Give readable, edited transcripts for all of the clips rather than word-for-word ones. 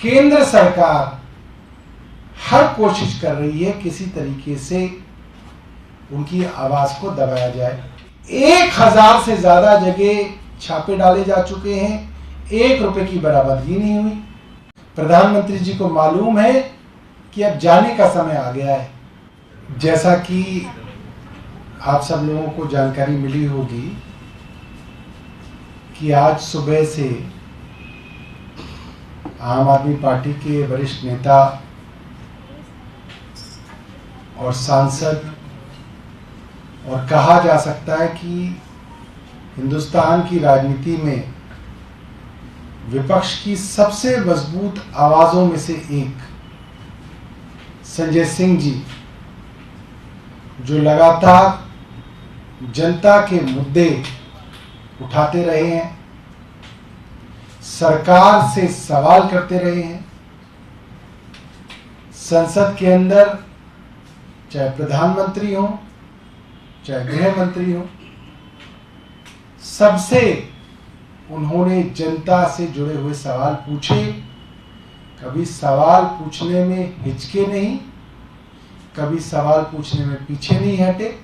केंद्र सरकार हर कोशिश कर रही है किसी तरीके से उनकी आवाज को दबाया जाए। 1000 से ज्यादा जगह छापे डाले जा चुके हैं, 1 रुपए की बरामदगी नहीं हुई। प्रधानमंत्री जी को मालूम है कि अब जाने का समय आ गया है। जैसा कि आप सब लोगों को जानकारी मिली होगी कि आज सुबह से आम आदमी पार्टी के वरिष्ठ नेता और सांसद, और कहा जा सकता है कि हिंदुस्तान की राजनीति में विपक्ष की सबसे मजबूत आवाजों में से एक संजय सिंह जी, जो लगातार जनता के मुद्दे उठाते रहे हैं, सरकार से सवाल करते रहे हैं, संसद के अंदर चाहे प्रधानमंत्री हो चाहे गृह मंत्री हो, सबसे उन्होंने जनता से जुड़े हुए सवाल पूछे। कभी सवाल पूछने में हिचके नहीं, कभी सवाल पूछने में पीछे नहीं हटे,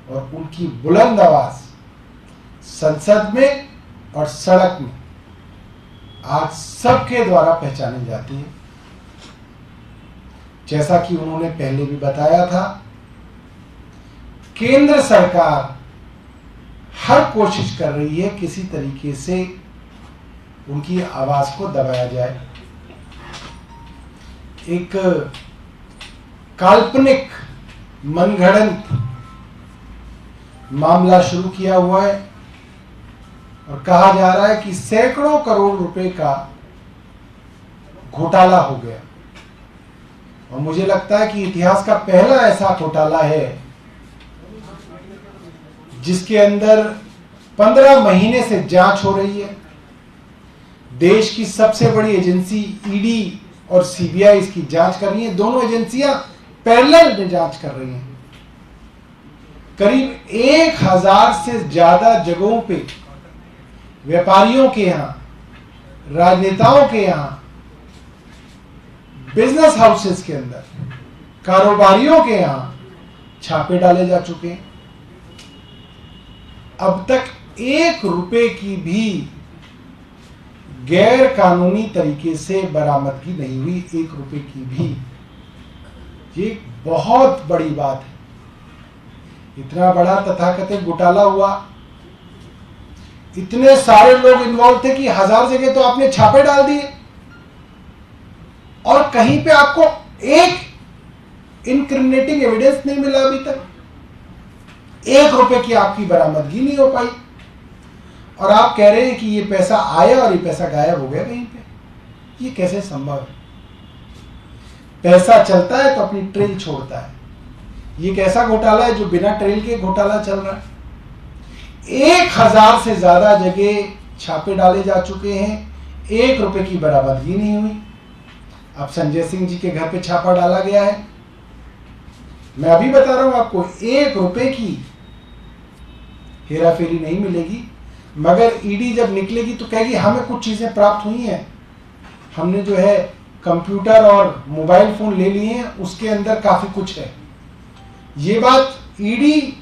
और उनकी बुलंद आवाज संसद में और सड़क में आज सबके द्वारा पहचानी जाती है। जैसा कि उन्होंने पहले भी बताया था, केंद्र सरकार हर कोशिश कर रही है किसी तरीके से उनकी आवाज को दबाया जाए। एक काल्पनिक मनगढ़ंत मामला शुरू किया हुआ है और कहा जा रहा है कि सैकड़ों करोड़ रुपए का घोटाला हो गया, और मुझे लगता है कि इतिहास का पहला ऐसा घोटाला है जिसके अंदर 15 महीने से जांच हो रही है। देश की सबसे बड़ी एजेंसी ईडी और सीबीआई इसकी जांच कर रही है। दोनों एजेंसियां पैरेलल में जांच कर रही हैं। करीब 1000 से ज्यादा जगहों पे व्यापारियों के यहां, राजनेताओं के यहां, बिजनेस हाउसेस के अंदर, कारोबारियों के यहां छापे डाले जा चुके हैं। अब तक 1 रुपए की भी गैर कानूनी तरीके से बरामदगी नहीं हुई, 1 रुपए की भी। ये बहुत बड़ी बात है। इतना बड़ा तथाकथित घोटाला हुआ, इतने सारे लोग इन्वॉल्व थे कि 1000 जगह तो आपने छापे डाल दिए, और कहीं पे आपको एक इनक्रिमिनेटिंग एविडेंस नहीं मिला अभी तक। 1 रुपए की आपकी बरामदगी नहीं हो पाई, और आप कह रहे हैं कि ये पैसा आया और ये पैसा गायब हो गया कहीं पे। ये कैसे संभव है? पैसा चलता है तो अपनी ट्रेल छोड़ता है। ये कैसा घोटाला है जो बिना ट्रेल के घोटाला चल रहा है? 1000 से ज्यादा जगह छापे डाले जा चुके हैं, 1 रुपए की बरामदगी नहीं हुई। अब संजय सिंह जी के घर पे छापा डाला गया है। मैं अभी बता रहा हूं आपको, 1 रुपए की हेराफेरी नहीं मिलेगी, मगर ईडी जब निकलेगी तो कहेगी हमें कुछ चीजें प्राप्त हुई हैं, हमने जो है कंप्यूटर और मोबाइल फोन ले लिए हैं, उसके अंदर काफी कुछ है। ये बात ईडी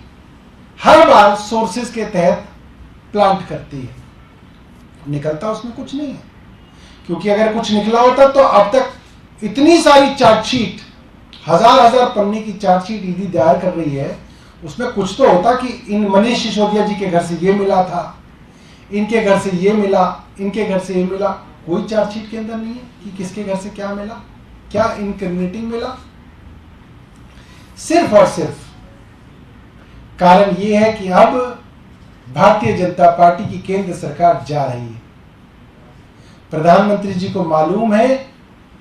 हर बार सोर्सेस के तहत प्लांट करती है, निकलता उसमें कुछ नहीं है। क्योंकि अगर कुछ निकला होता तो अब तक इतनी सारी चार्जशीट, 1000 पन्ने की चार्जशीट ईडी दायर कर रही है, उसमें कुछ तो होता कि इन मनीष सिसोदिया जी के घर से ये मिला था, इनके घर से ये मिला, इनके घर से ये मिला। कोई चार्जशीट के अंदर नहीं है कि किसके घर से क्या मिला, क्या इनक्रिमिनेटिंग मिला। सिर्फ और सिर्फ कारण ये है कि अब भारतीय जनता पार्टी की केंद्र सरकार जा रही है। प्रधानमंत्री जी को मालूम है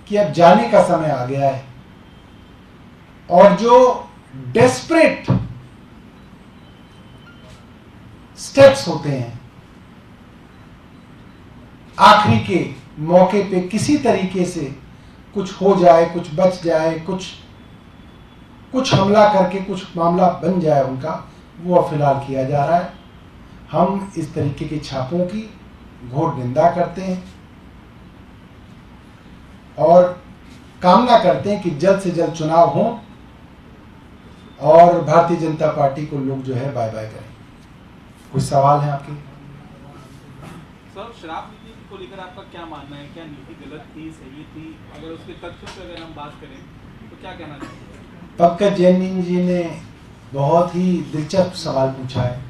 कि अब जाने का समय आ गया है, और जो डेस्परेट स्टेप्स होते हैं, आखिरी के मौके पे किसी तरीके से कुछ हो जाए, कुछ बच जाए, कुछ हमला करके कुछ मामला बन जाए उनका, वो फिलहाल किया जा रहा है। हम इस तरीके के छापों की घोर निंदा करते हैं। और कामना करते हैं कि जल्द से जल्द चुनाव हो और भारतीय जनता पार्टी को लोग जो है बाय बाय करें। कुछ सवाल है आपके? सर, शराब नीति को लेकर आपका क्या मानना है? क्या नीति गलत थी, सही थी? अगर उसके तथ्यों पर अगर हम बात करें तो क्या कहना चाहिए? पंकज जैन जी ने बहुत ही दिलचस्प सवाल पूछा है,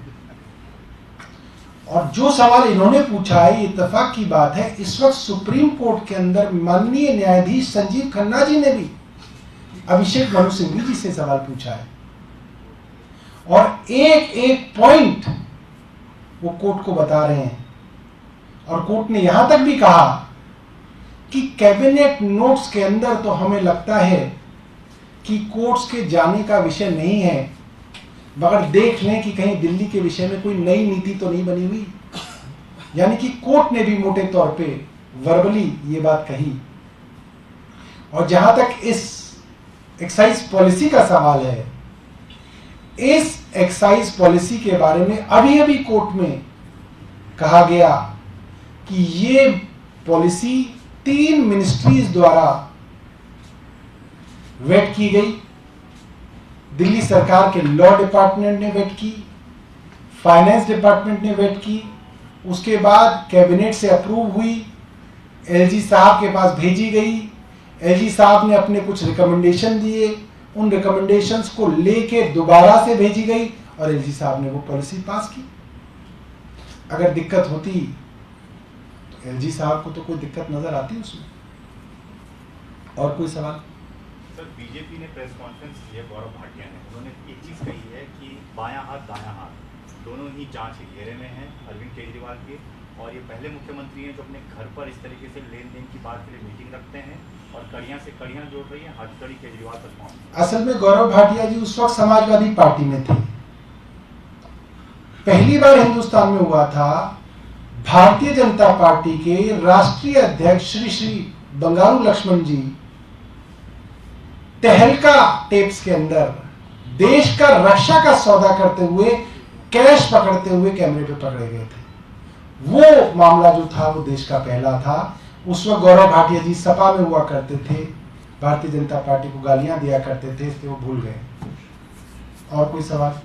और जो सवाल इन्होंने पूछा है, इत्तेफाक की बात है, इस वक्त सुप्रीम कोर्ट के अंदर माननीय न्यायाधीश संजीव खन्ना जी ने भी अभिषेक मनु सिंघवी जी से सवाल पूछा है, और एक एक पॉइंट वो कोर्ट को बता रहे हैं। और कोर्ट ने यहां तक भी कहा कि कैबिनेट नोट्स के अंदर तो हमें लगता है कि कोर्ट्स के जाने का विषय नहीं है, मगर देख लें कि कहीं दिल्ली के विषय में कोई नई नीति तो नहीं बनी हुई। यानी कि कोर्ट ने भी मोटे तौर पे वर्बली ये बात कही। और जहां तक इस एक्साइज पॉलिसी का सवाल है, इस एक्साइज पॉलिसी के बारे में अभी अभी कोर्ट में कहा गया कि ये पॉलिसी 3 मिनिस्ट्रीज द्वारा वेट की गई। दिल्ली सरकार के लॉ डिपार्टमेंट ने वेट की, फाइनेंस डिपार्टमेंट ने वेट की, उसके बाद कैबिनेट से अप्रूव हुई, एलजी साहब के पास भेजी गई, एलजी साहब ने अपने कुछ रिकमेंडेशन दिए, उन रिकमेंडेशंस को लेके दोबारा से भेजी गई और एलजी साहब ने वो पॉलिसी पास की। अगर दिक्कत होती तो एलजी साहब को तो कोई दिक्कत नजर आती उसमें। और कोई सवाल? सर, बीजेपी ने प्रेस कॉन्फ्रेंस की है, गौरव भाटिया ने, उन्होंने एक चीज़ कही है कि बायां हाथ दायां हाथ दोनों ही जांच के घेरे में हैं अरविंद केजरीवाल के, और ये पहले मुख्यमंत्री हैं जो अपने घर पर इस तरीके से लेन देन की बात के लिए मीटिंग रखते हैं और कड़ियां से कड़ियां जोड़ रही हैं, हथकड़ी केजरीवाल तक पहुंच। असल में गौरव भाटिया जी उस वक्त समाजवादी पार्टी में थे। पहली बार हिंदुस्तान में हुआ था, भारतीय जनता पार्टी के राष्ट्रीय अध्यक्ष श्री बंगारू लक्ष्मण जी तहलका टेप्स के अंदर देश का रक्षा का सौदा करते हुए, कैश पकड़ते हुए कैमरे पे पकड़े गए थे। वो मामला जो था वो देश का पहला था। उस वक्त गौरव भाटिया जी सपा में हुआ करते थे, भारतीय जनता पार्टी को गालियां दिया करते थे, इसलिए वो भूल गए। और कोई सवाल?